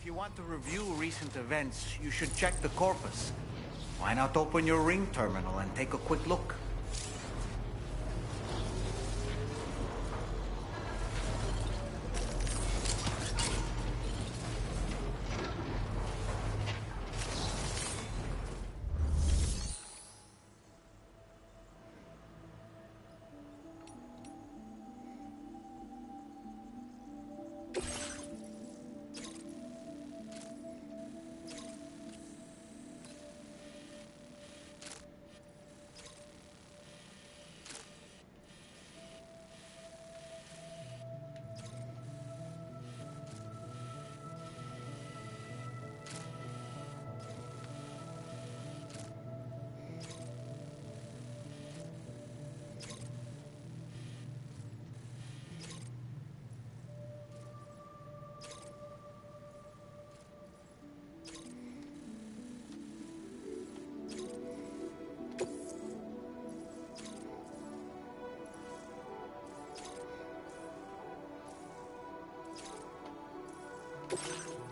If you want to review recent events, you should check the corpus. Why not open your ring terminal and take a quick look?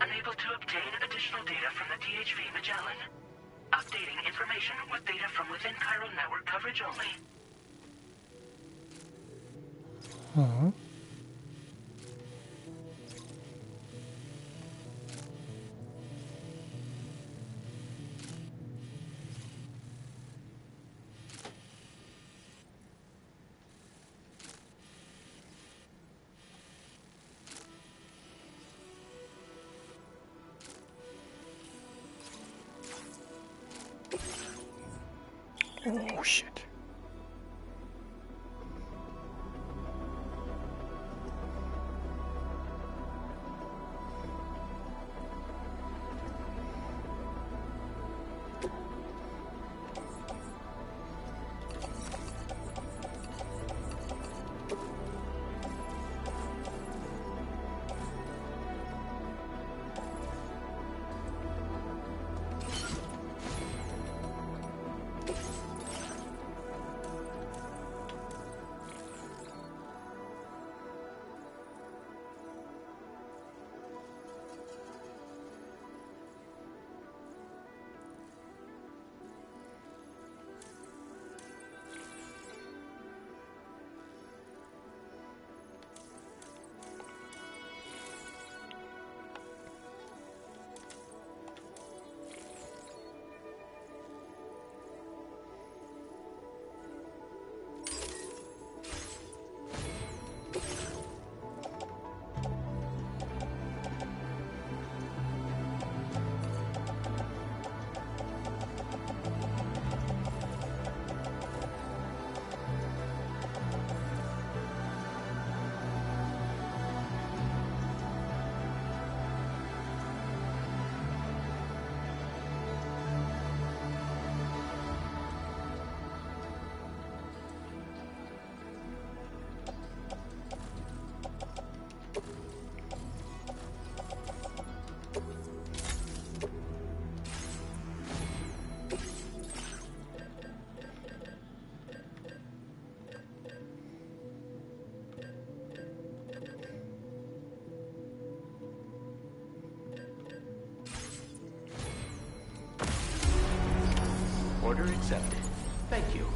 Unable to obtain additional data from the THV Magellan. Updating information with data from within Chiral network coverage only. Oh shit. Order accepted. Thank you.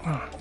А.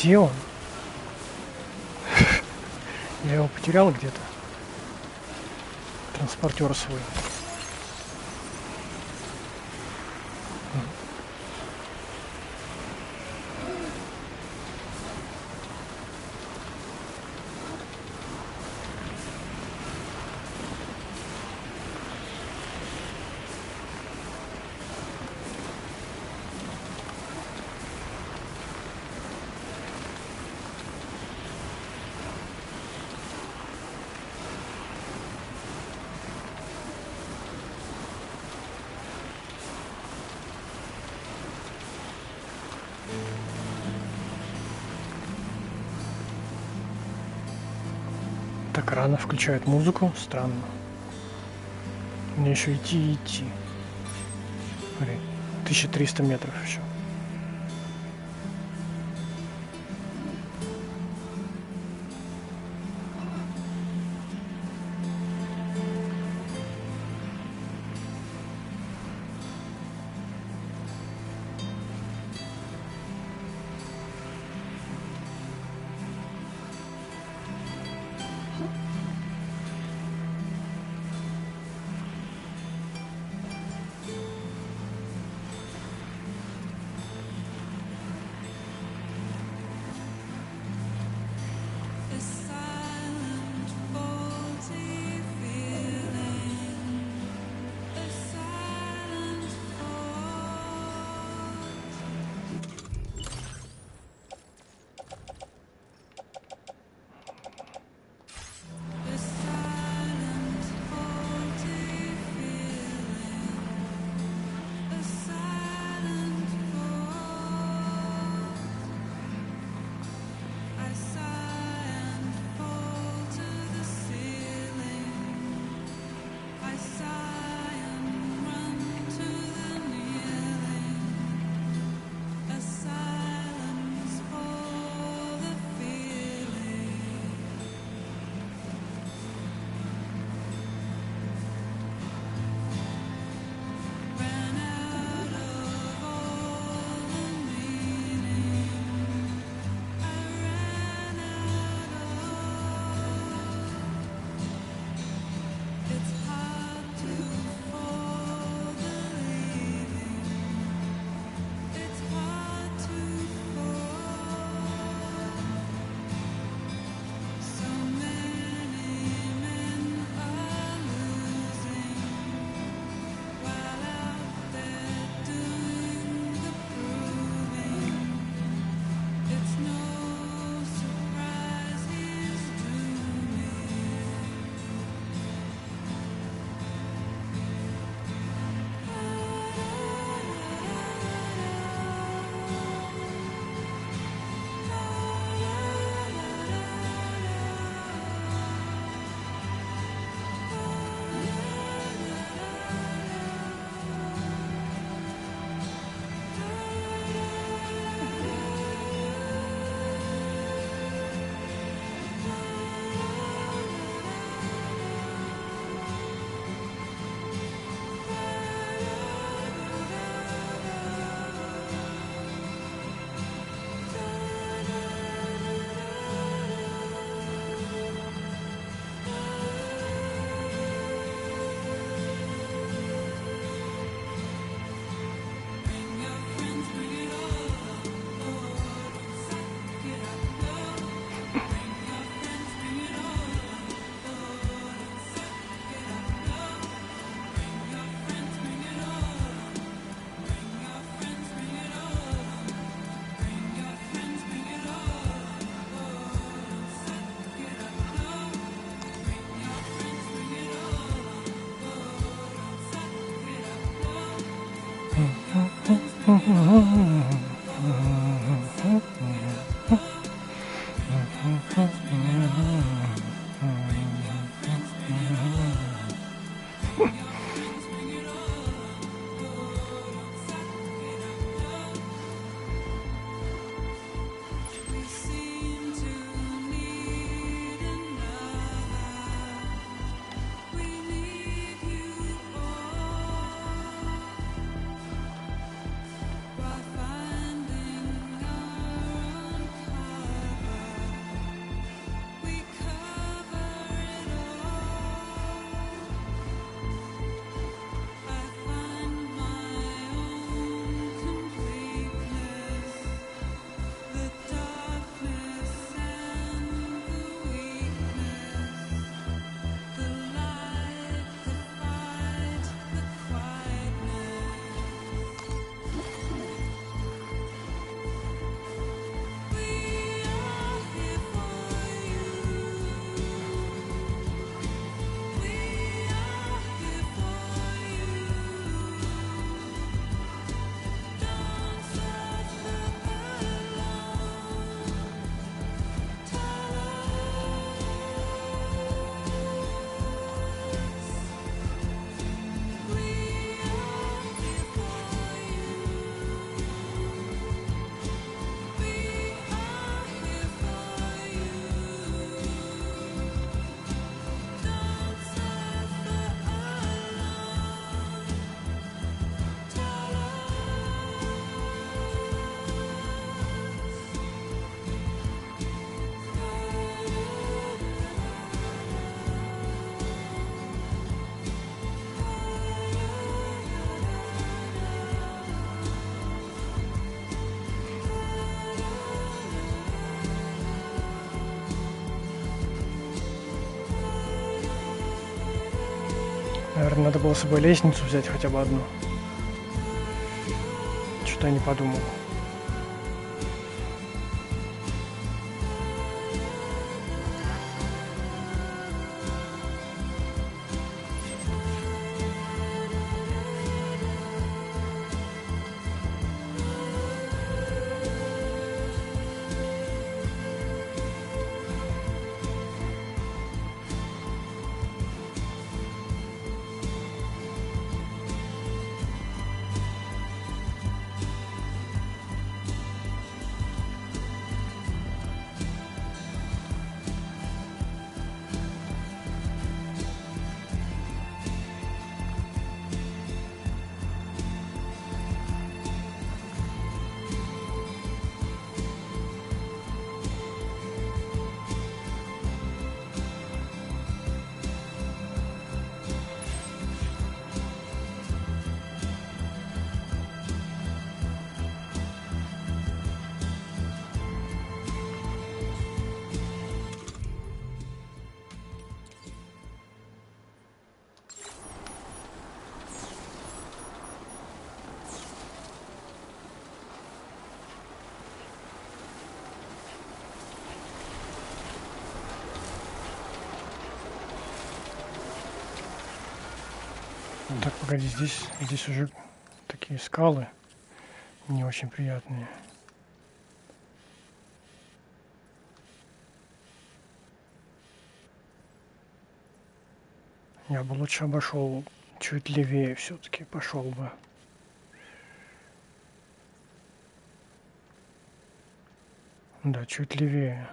Где он? Я его потерял где-то. Транспортер свой. Так рано включают музыку, странно. Мне еще идти и идти. Смотри, 1300 метров еще. Наверное, надо было с собой лестницу взять хотя бы одну. Что-то я не подумал. Так, погоди, здесь уже такие скалы не очень приятные. Я бы лучше обошел чуть левее, все-таки пошел бы. Да, чуть левее.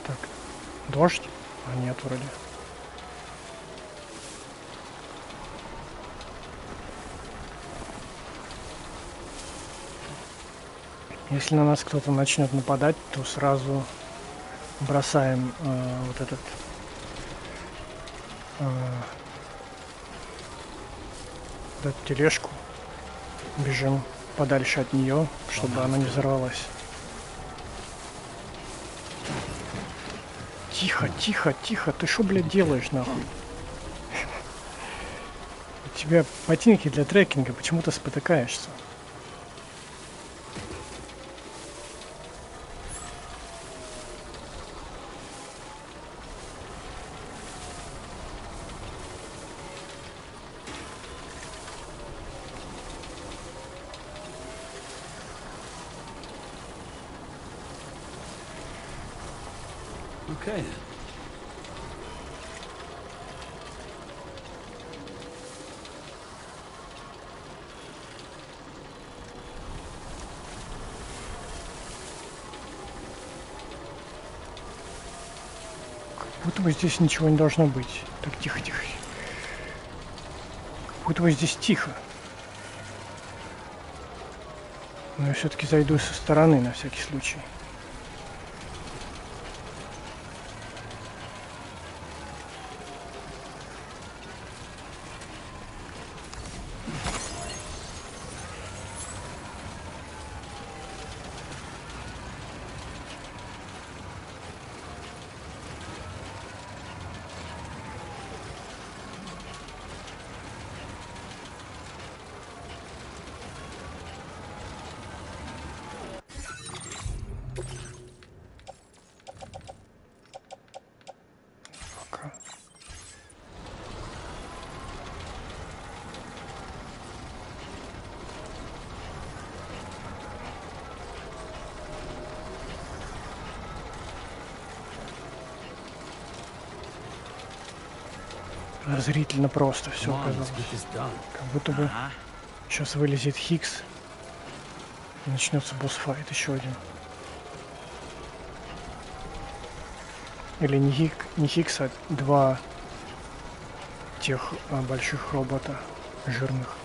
Так, дождь? А нет, вроде. Если на нас кто-то начнет нападать, то сразу бросаем вот эту тележку, бежим подальше от нее, чтобы она не взорвалась. Тихо, тихо, тихо, ты шо, блядь, делаешь, нахуй? У тебя ботинки для трекинга, почему ты спотыкаешься? Okay then. Как будто бы здесь ничего не должно быть. Так, тихо, тихо. Как будто бы здесь тихо. Но я все-таки зайду со стороны на всякий случай. Зрительно просто все оказалось. Как будто бы сейчас вылезет Хикс и начнется босс-файт еще один. Или не Хикс, а два тех больших робота жирных.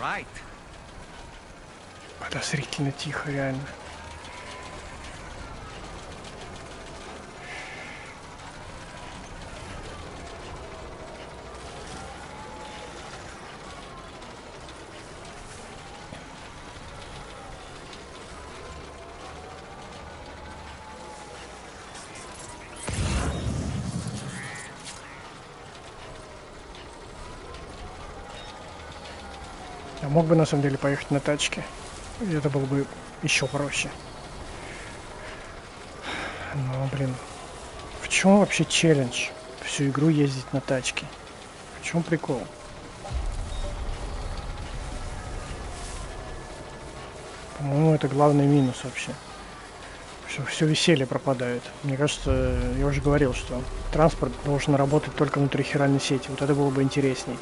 Right. Подозрительно тихо, реально. Я мог бы на самом деле поехать на тачке. И это было бы еще проще. Но, блин, в чем вообще челлендж? Всю игру ездить на тачке. В чем прикол? По-моему, это главный минус вообще. Что все веселье пропадает. Мне кажется, я уже говорил, что транспорт должен работать только внутри хиральной сети. Вот это было бы интересней.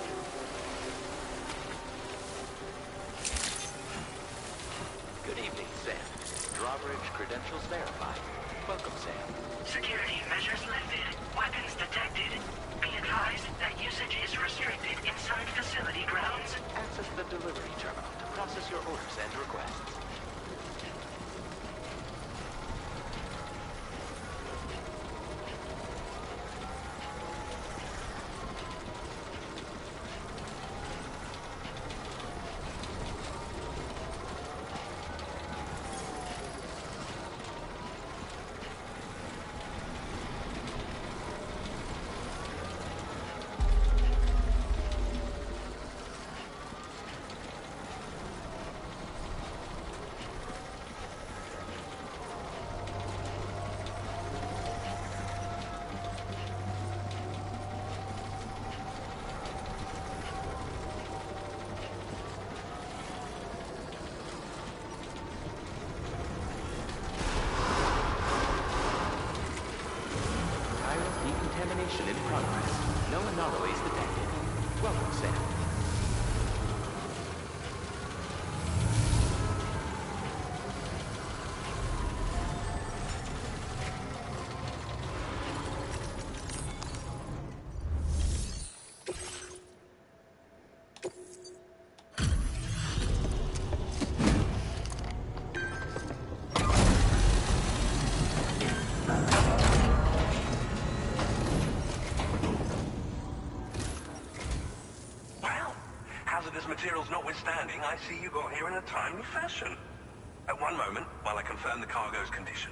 Security measures lifted. Weapons detected. Be advised that usage is restricted inside facility grounds. Access the delivery terminal to process your orders and requests. Decontamination in progress. No anomalies detected. Welcome, Sam. Hazardous materials notwithstanding, I see you got here in a timely fashion. At one moment, while I confirm the cargo's condition.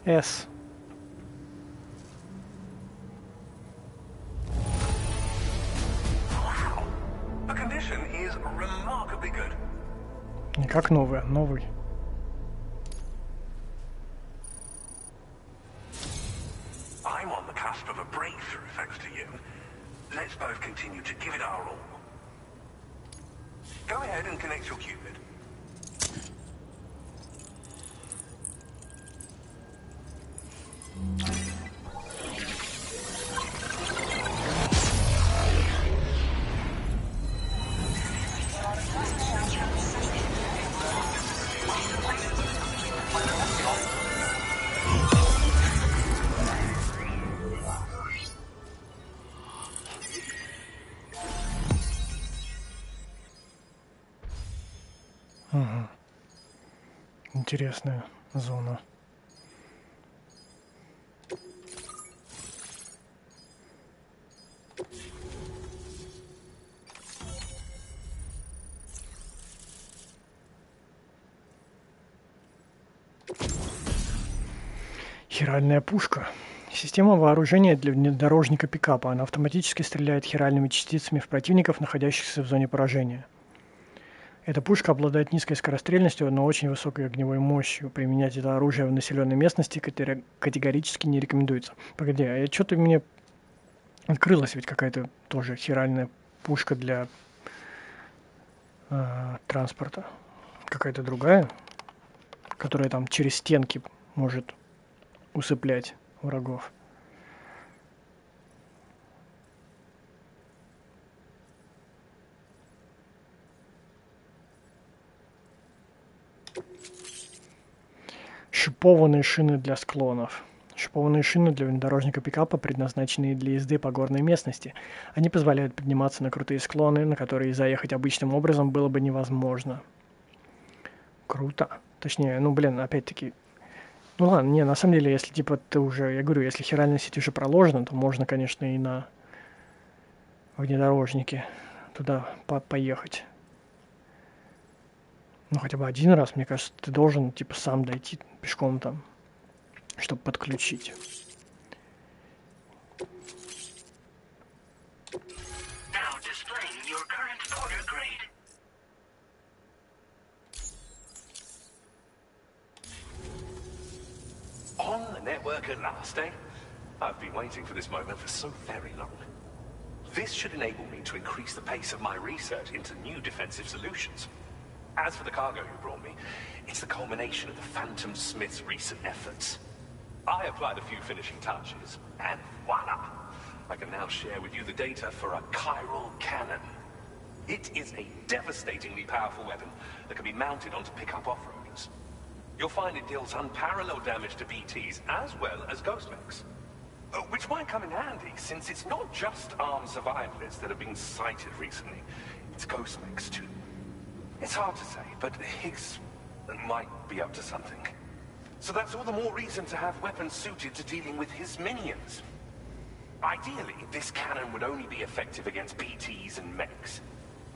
S. Wow! The condition is remarkably good. Не как новый, а новый. I'm on the cusp of a breakthrough, thanks to you. Let's both continue to give it our all. Go ahead and connect your Cupid. Угу. Интересная зона. Хиральная пушка. Система вооружения для внедорожника пикапа. Она автоматически стреляет хиральными частицами в противников, находящихся в зоне поражения. Эта пушка обладает низкой скорострельностью, но очень высокой огневой мощью. Применять это оружие в населенной местности категорически не рекомендуется. Погоди, а что-то мне открылась ведь какая-то тоже хиральная пушка для транспорта. Какая-то другая, которая там через стенки может усыплять врагов. Шипованные шины для склонов. Шипованные шины для внедорожника пикапа предназначены для езды по горной местности. Они позволяют подниматься на крутые склоны, на которые заехать обычным образом было бы невозможно. Круто. Точнее, опять-таки... Ну ладно, не, на самом деле, если типа ты уже... Я говорю, если хиральная сеть уже проложена, то можно, конечно, и на внедорожнике туда поехать. Ну, хотя бы один раз, мне кажется, ты должен, типа, сам дойти пешком там, чтобы подключить. Now displaying your current order grade. On the network at last, eh? I've been waiting for this moment for so very long. This should enable me to increase the pace of my research into new defensive solutions. As for the cargo you brought me, it's the culmination of the Phantom Smith's recent efforts. I applied a few finishing touches, and voila! I can now share with you the data for a chiral cannon. It is a devastatingly powerful weapon that can be mounted onto pickup off-roaders. You'll find it deals unparalleled damage to BTs as well as ghost mechs. Which might come in handy, since it's not just armed survivalists that have been sighted recently. It's ghost mechs too. It's hard to say, but Higgs might be up to something. So that's all the more reason to have weapons suited to dealing with his minions. Ideally, this cannon would only be effective against BTs and mechs.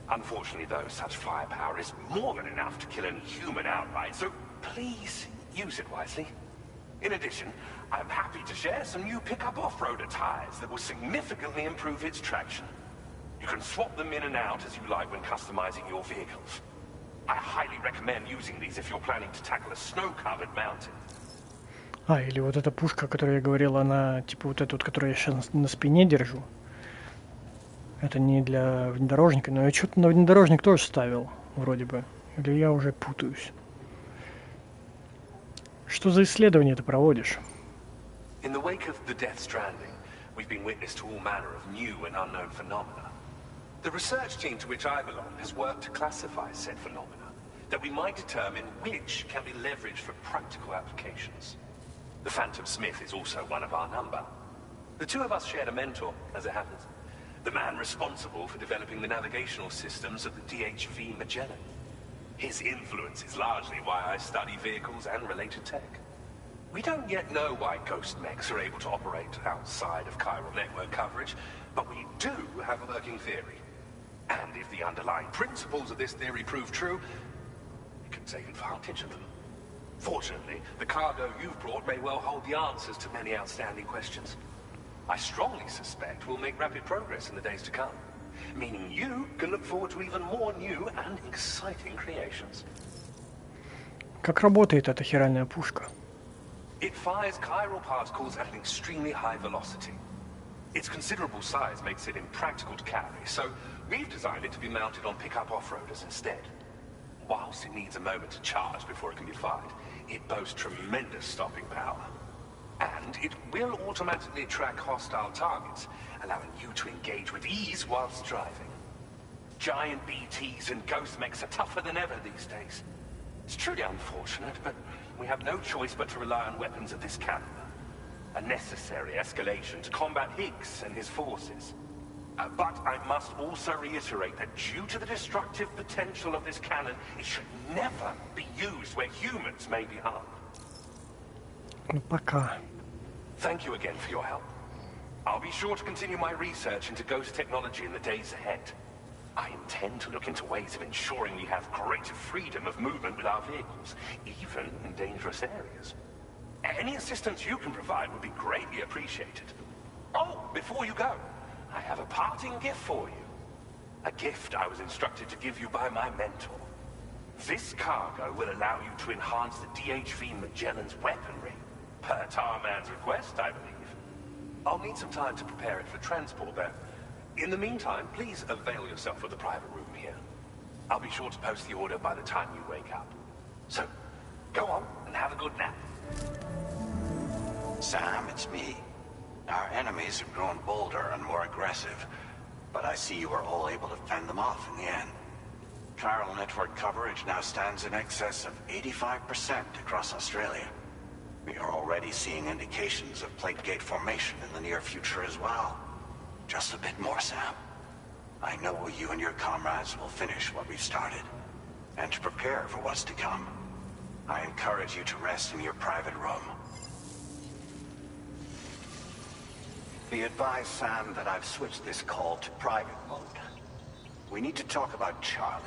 Unfortunately, though, such firepower is more than enough to kill any human outright, so please use it wisely. In addition, I'm happy to share some new pickup off-roader tires that will significantly improve its traction. You can swap them in and out as you like when customizing your vehicles. I highly recommend using these if you're planning to tackle a snow-covered mountain. Или вот эта пушка, о которой я говорил, она, типа вот эта вот, которую я сейчас на спине держу. Это не для внедорожника, но я что-то на внедорожник тоже ставил, вроде бы. Или я уже путаюсь. Что за исследование ты проводишь? In the wake of the death stranding, we've been witness to all manner of new and unknown phenomena. The research team to which I belong has worked to classify said phenomena, that we might determine which can be leveraged for practical applications. The Phantom Smith is also one of our number. The two of us shared a mentor, as it happens. The man responsible for developing the navigational systems of the DHV Magellan. His influence is largely why I study vehicles and related tech. We don't yet know why ghost mechs are able to operate outside of chiral network coverage, but we do have a working theory. And if the underlying principles of this theory prove true, we can take advantage of them. Fortunately, the cargo you've brought may well hold the answers to many outstanding questions. I strongly suspect we'll make rapid progress in the days to come, meaning you can look forward to even more new and exciting creations. Как работает эта хиральная пушка? It fires chiral particles at an extremely high velocity. Its considerable size makes it impractical to carry, so we've designed it to be mounted on pickup off-roaders instead. Whilst it needs a moment to charge before it can be fired, it boasts tremendous stopping power. And it will automatically track hostile targets, allowing you to engage with ease whilst driving. Giant BTs and ghost mechs are tougher than ever these days. It's truly unfortunate, but we have no choice but to rely on weapons of this caliber. A necessary escalation to combat Higgs and his forces. But I must also reiterate that due to the destructive potential of this cannon, it should never be used where humans may be harmed. Пока. Thank you again for your help. I'll be sure to continue my research into ghost technology in the days ahead. I intend to look into ways of ensuring we have greater freedom of movement with our vehicles, even in dangerous areas. Any assistance you can provide would be greatly appreciated. Oh, before you go, I have a parting gift for you. A gift I was instructed to give you by my mentor. This cargo will allow you to enhance the DHV Magellan's weaponry. Per Tarman's request, I believe. I'll need some time to prepare it for transport, though. In the meantime, please avail yourself of the private room here. I'll be sure to post the order by the time you wake up. So, go on and have a good nap. Sam, it's me. Our enemies have grown bolder and more aggressive, but I see you were all able to fend them off in the end. Chiral network coverage now stands in excess of 85% across Australia. We are already seeing indications of plate gate formation in the near future as well. Just a bit more, Sam. I know you and your comrades will finish what we've started, and to prepare for what's to come. I encourage you to rest in your private room. Be advised, Sam, that I've switched this call to private mode. We need to talk about Charlie.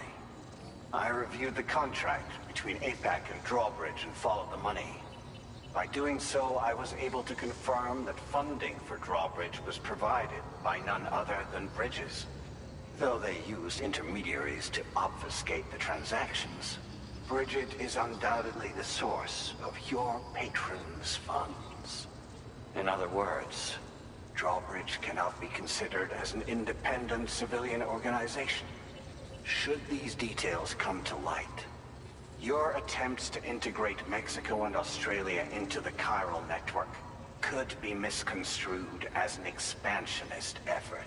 I reviewed the contract between APAC and Drawbridge and followed the money. By doing so, I was able to confirm that funding for Drawbridge was provided by none other than Bridges. Though they used intermediaries to obfuscate the transactions, Bridget is undoubtedly the source of your patron's funds. In other words, Drawbridge cannot be considered as an independent civilian organization. Should these details come to light, your attempts to integrate Mexico and Australia into the chiral network could be misconstrued as an expansionist effort.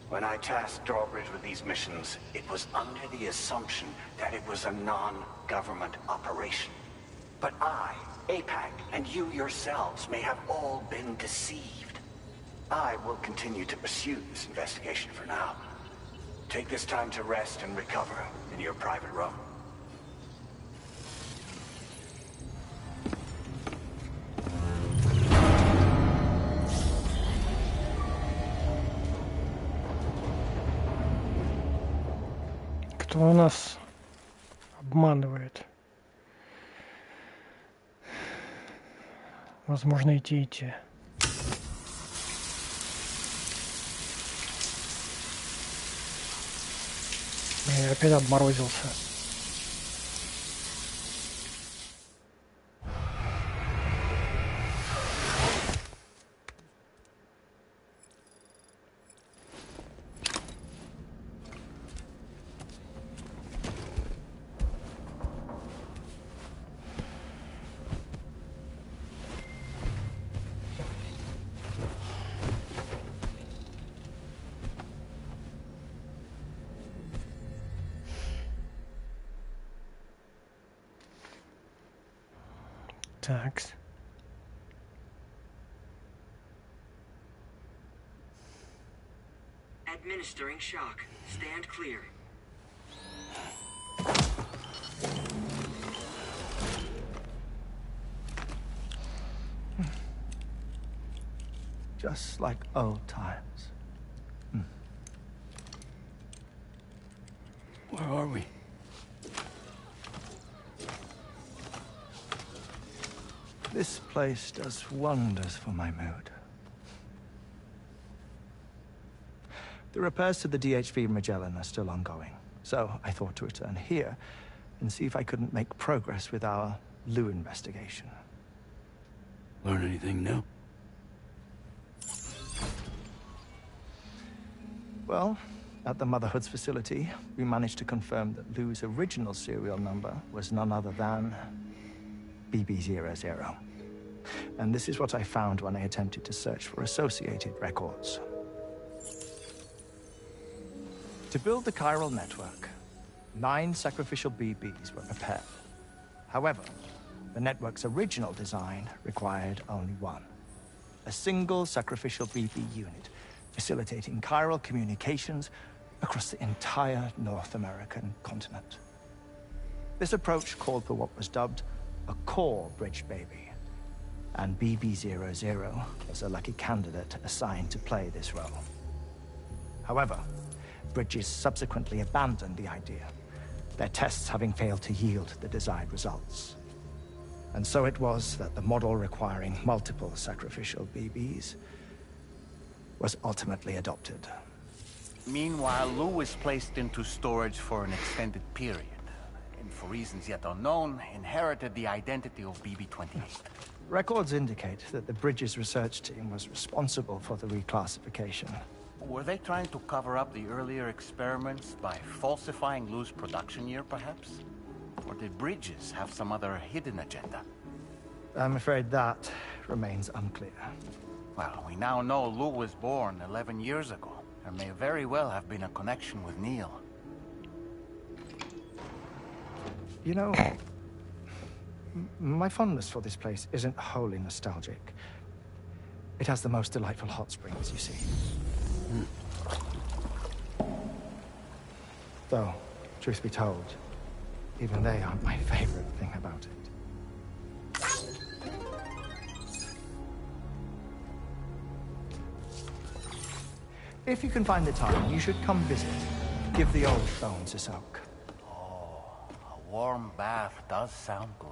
When I tasked Drawbridge with these missions, it was under the assumption that it was a non-government operation. But I, APAC, and you yourselves may have all been deceived. I will continue to pursue this investigation for now. Take this time to rest and recover in your private room. Кто у нас обманывает? Возможно, и те. Я опять обморозился. Так. Administering shock. Stand clear. Just like old times. Where are we? This place does wonders for my mood. The repairs to the DHV Magellan are still ongoing, so I thought to return here and see if I couldn't make progress with our Lou investigation. Learn anything new? Well, at the Motherhood's facility, we managed to confirm that Lou's original serial number was none other than BB00. And this is what I found when I attempted to search for associated records. To build the chiral network, 9 sacrificial BBs were prepared. However, the network's original design required only 1. A single sacrificial BB unit, facilitating chiral communications across the entire North American continent. This approach called for what was dubbed a core bridge baby, and BB00 was a lucky candidate assigned to play this role. However, Bridges subsequently abandoned the idea, their tests having failed to yield the desired results. And so it was that the model requiring multiple sacrificial BBs was ultimately adopted. Meanwhile, Lou was placed into storage for an extended period, and for reasons yet unknown, inherited the identity of BB-28. Records indicate that the Bridges research team was responsible for the reclassification. Were they trying to cover up the earlier experiments by falsifying Lou's production year, perhaps? Or did Bridges have some other hidden agenda? I'm afraid that remains unclear. Well, we now know Lou was born 11 years ago. There may very well have been a connection with Neil. You know, My fondness for this place isn't wholly nostalgic. It has the most delightful hot springs, you see. Though, truth be told, even they aren't my favorite thing about it. If you can find the time, you should come visit. Give the old bones a soak. Oh, a warm bath does sound good.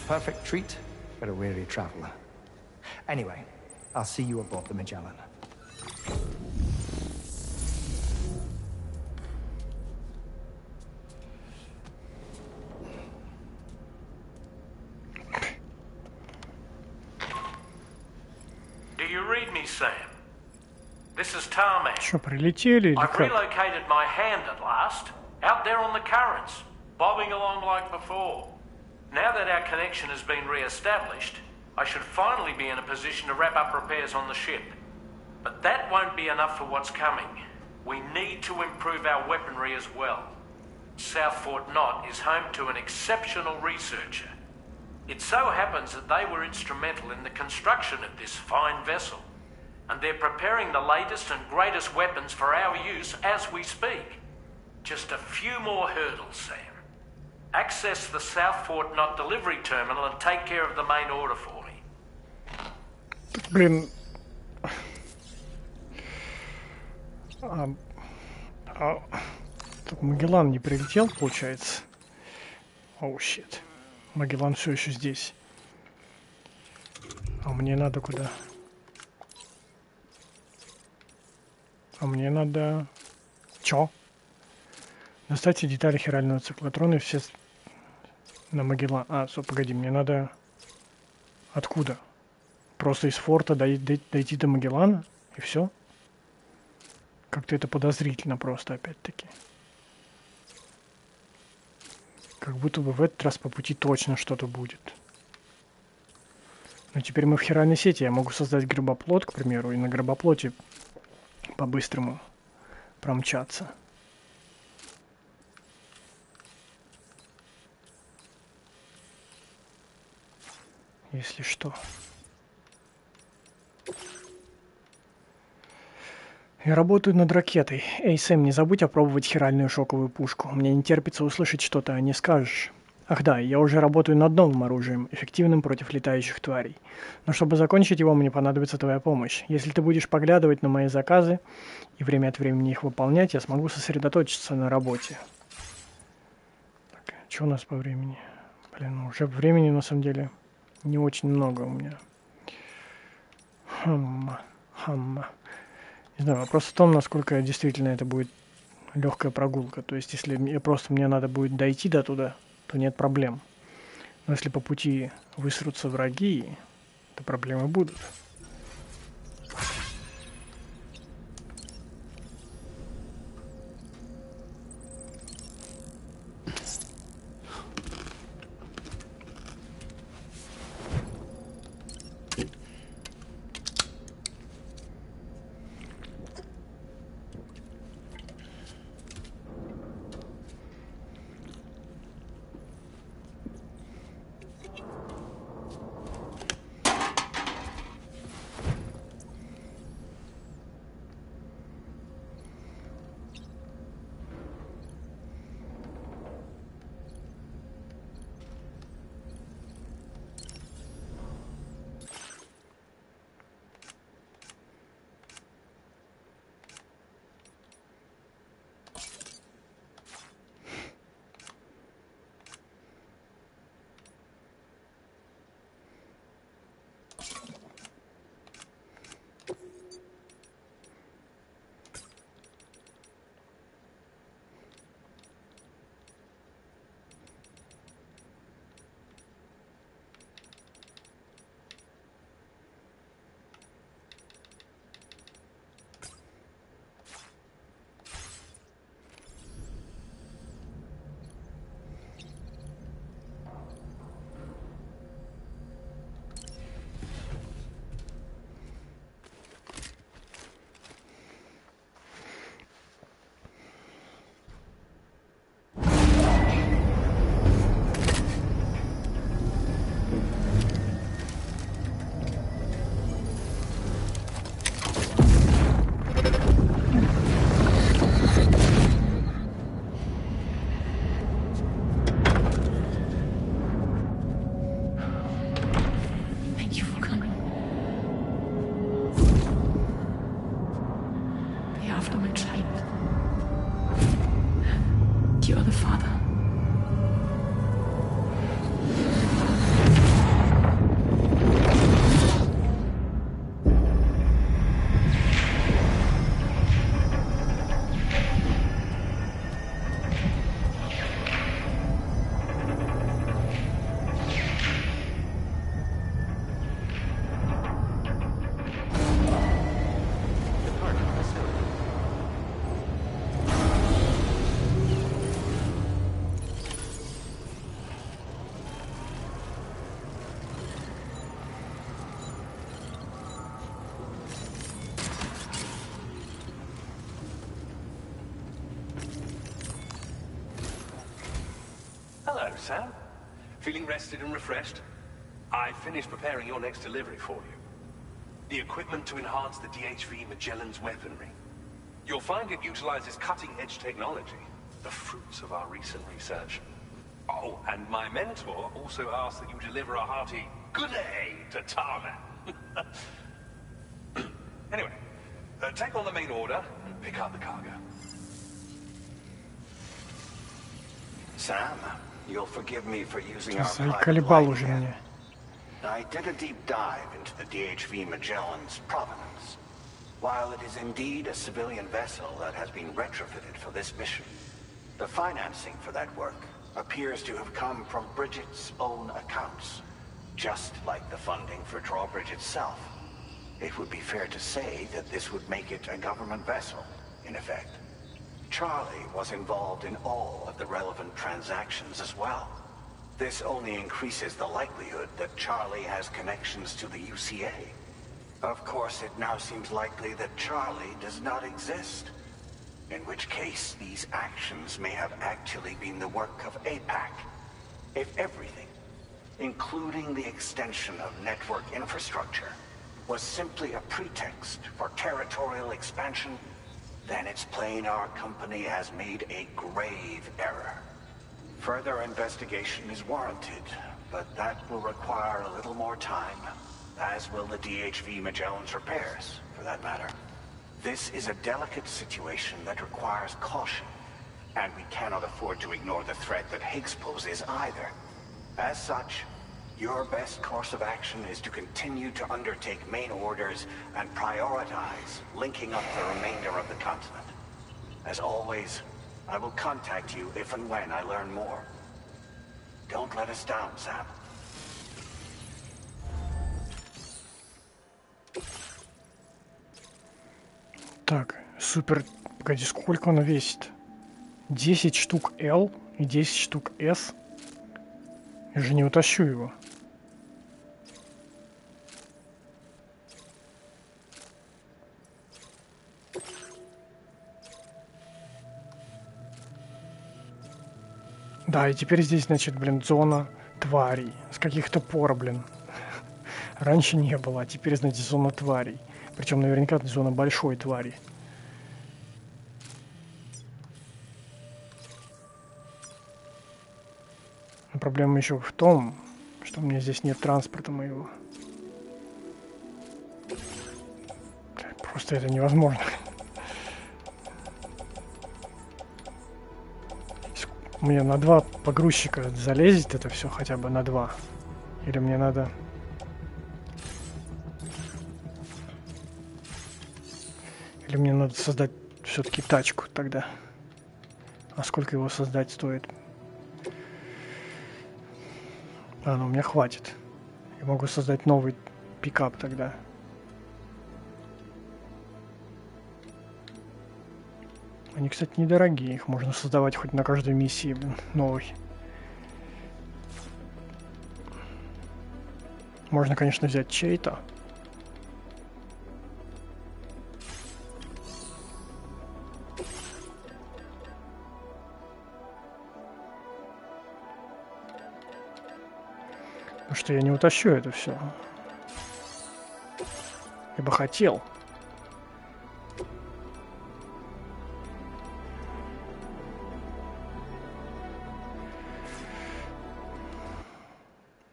Perfect treat for a weary traveler. Anyway, I'll see you aboard the Magellan. Do you read me, Sam? This is Tarmac. Что, прилетели или I've как? relocated my hand at last, out there on the currents, bobbing along like before. Now that our connection has been re-established, I should finally be in a position to wrap up repairs on the ship. But that won't be enough for what's coming. We need to improve our weaponry as well. South Fort Knot is home to an exceptional researcher. It so happens that they were instrumental in the construction of this fine vessel, and they're preparing the latest and greatest weapons for our use as we speak. Just a few more hurdles, Sam. Access the South Fort Knot delivery terminal and take care of the main order for me. Блин. Тут Магеллан не прилетел, получается. Оу, щит. Магеллан все еще здесь. А мне надо куда? А мне надо... Чё? Доставьте детали хирального циклотрона и все... На Магеллан. А, погоди, мне надо... Откуда? Просто из форта дойти до Магеллана? И все? Как-то это подозрительно просто, опять-таки. Как будто бы в этот раз по пути точно что-то будет. Но теперь мы в хиральной сети. Я могу создать гробоплот, к примеру, и на гробоплоте по-быстрому промчаться. Если что. Я работаю над ракетой. Эй, Сэм, не забудь опробовать хиральную шоковую пушку. Мне не терпится услышать что-то, а не скажешь. Ах да, я уже работаю над новым оружием, эффективным против летающих тварей. Но чтобы закончить его, мне понадобится твоя помощь. Если ты будешь поглядывать на мои заказы и время от времени их выполнять, я смогу сосредоточиться на работе. Так, что у нас по времени? Блин, уже времени на самом деле не очень много у меня. Не знаю, вопрос в том, насколько действительно это будет легкая прогулка. То есть, если мне надо будет дойти до туда, то нет проблем. Но если по пути высрутся враги, то проблемы будут. Sam. Feeling rested and refreshed? I finished preparing your next delivery for you. The equipment to enhance the DHV Magellan's weaponry. You'll find it utilizes cutting-edge technology, the fruits of our recent research. Oh, and my mentor also asked that you deliver a hearty good day to Tarman. Anyway, take on the main order and pick up the cargo. Sam, you'll forgive me for using our Заколебал уже меня. I did a deep dive into the DHV Magellan's provenance. While it is indeed a civilian vessel that has been retrofitted for this mission, the financing for that work appears to have come from Bridget's own accounts, just like the funding for Drawbridge itself. It would be fair to say that this would make it a government vessel, in effect. Charlie was involved in all of the relevant transactions as well. This only increases the likelihood that Charlie has connections to the UCA. Of course, it now seems likely that Charlie does not exist. In which case, these actions may have actually been the work of APAC. If everything, including the extension of network infrastructure, was simply a pretext for territorial expansion, then it's plain our company has made a grave error. Further investigation is warranted, but that will require a little more time, as will the DHV Magellan's repairs, for that matter. This is a delicate situation that requires caution, and we cannot afford to ignore the threat that Higgs poses either. As such, your best course of action is to continue to undertake main orders and prioritize linking up the remainder of the continent. As always, I will contact you if and when I learn more. Don't let us down, Sam. Так, супер. Погоди, сколько он весит? 10 штук L и 10 штук S. Я же не утащу его. Да, и теперь здесь, значит, блин, зона тварей. С каких-то пор, блин. Раньше не было, а теперь, значит, зона тварей. Причем наверняка это зона большой твари. Но проблема еще в том, что у меня здесь нет транспорта моего. Просто это невозможно. Мне на 2 погрузчика залезет это все, хотя бы на 2. Или мне надо... Или мне надо создать все-таки тачку тогда. А сколько его создать стоит? А, ну у меня хватит. Я могу создать новый пикап тогда. Они, кстати, недорогие. Их можно создавать хоть на каждой миссии, блин, новый. Можно, конечно, взять чей-то. Потому что я не утащу это все. Я бы хотел.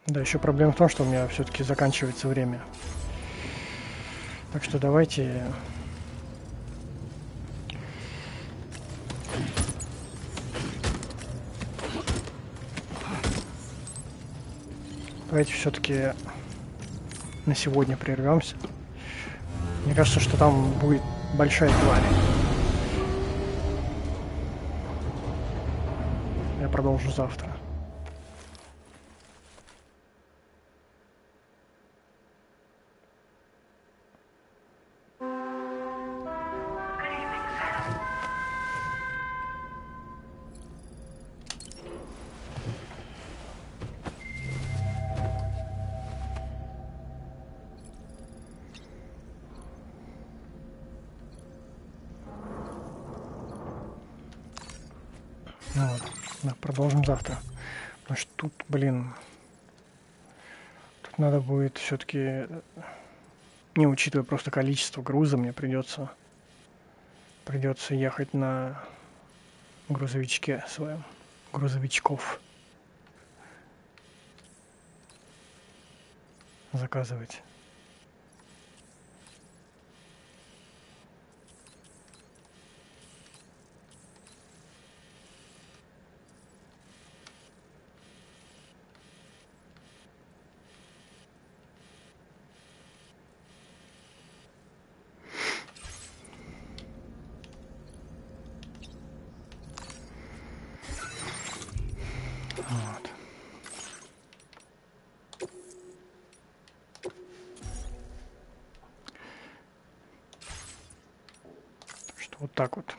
Да, еще проблема в том, что у меня все-таки заканчивается время. Так что давайте... Давайте все-таки на сегодня прервемся. Мне кажется, что там будет большая тварь. Я продолжу завтра. Продолжим завтра. Потому что тут, блин, тут надо будет все-таки, не учитывая просто количество груза, мне придется ехать на грузовичке своем, грузовичков заказывать. Вот. Что вот так вот.